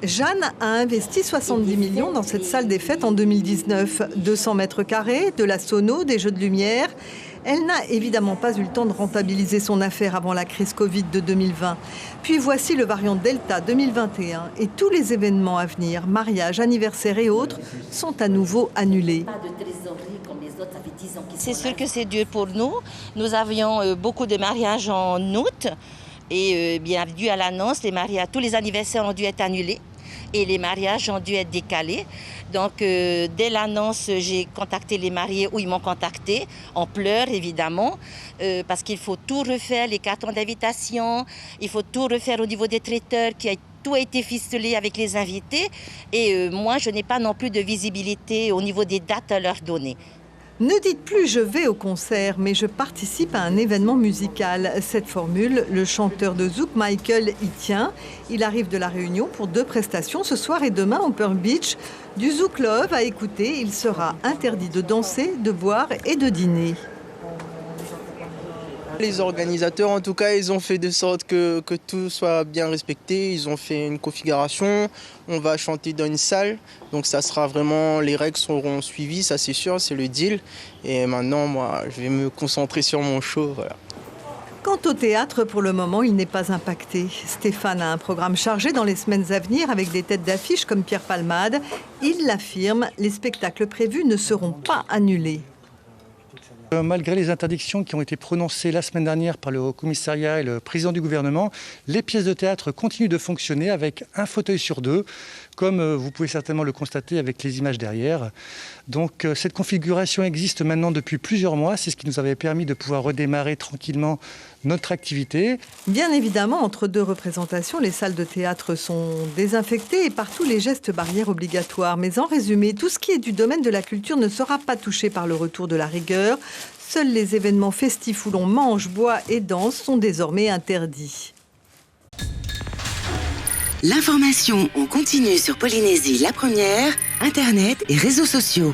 Jeanne a investi 70 millions dans cette salle des fêtes en 2019. 200 mètres carrés, de la sono, des jeux de lumière. Elle n'a évidemment pas eu le temps de rentabiliser son affaire avant la crise Covid de 2020. Puis voici le variant Delta 2021 et tous les événements à venir, mariages, anniversaires et autres, sont à nouveau annulés. C'est sûr que c'est dur pour nous. Nous avions beaucoup de mariages en août et bien dû à l'annonce, tous les anniversaires ont dû être annulés. Et les mariages ont dû être décalés. Donc, dès l'annonce, j'ai contacté les mariés, ou ils m'ont contacté, en pleurs évidemment, parce qu'il faut tout refaire, les cartons d'invitation, il faut tout refaire au niveau des traiteurs, tout a été ficelé avec les invités. Et moi, je n'ai pas non plus de visibilité au niveau des dates à leur donner. Ne dites plus « je vais au concert », mais « je participe à un événement musical ». Cette formule, le chanteur de Zouk, Michael, y tient. Il arrive de La Réunion pour 2 prestations ce soir et demain au Pearl Beach. Du Zouk Love à écouter, il sera interdit de danser, de boire et de dîner. Les organisateurs, en tout cas, ils ont fait de sorte que tout soit bien respecté. Ils ont fait une configuration. On va chanter dans une salle. Donc ça sera vraiment, les règles seront suivies, ça c'est sûr, c'est le deal. Et maintenant, moi, je vais me concentrer sur mon show. Voilà. Quant au théâtre, pour le moment, il n'est pas impacté. Stéphane a un programme chargé dans les semaines à venir avec des têtes d'affiche comme Pierre Palmade. Il l'affirme, les spectacles prévus ne seront pas annulés. Malgré les interdictions qui ont été prononcées la semaine dernière par le Haut Commissariat et le président du gouvernement, les pièces de théâtre continuent de fonctionner avec un fauteuil sur 2, comme vous pouvez certainement le constater avec les images derrière. Donc cette configuration existe maintenant depuis plusieurs mois, c'est ce qui nous avait permis de pouvoir redémarrer tranquillement notre activité. Bien évidemment, entre 2 représentations, les salles de théâtre sont désinfectées et partout les gestes barrières obligatoires. Mais en résumé, tout ce qui est du domaine de la culture ne sera pas touché par le retour de la rigueur. Seuls les événements festifs où l'on mange, boit et danse sont désormais interdits. L'information en continu sur Polynésie la première, Internet et réseaux sociaux.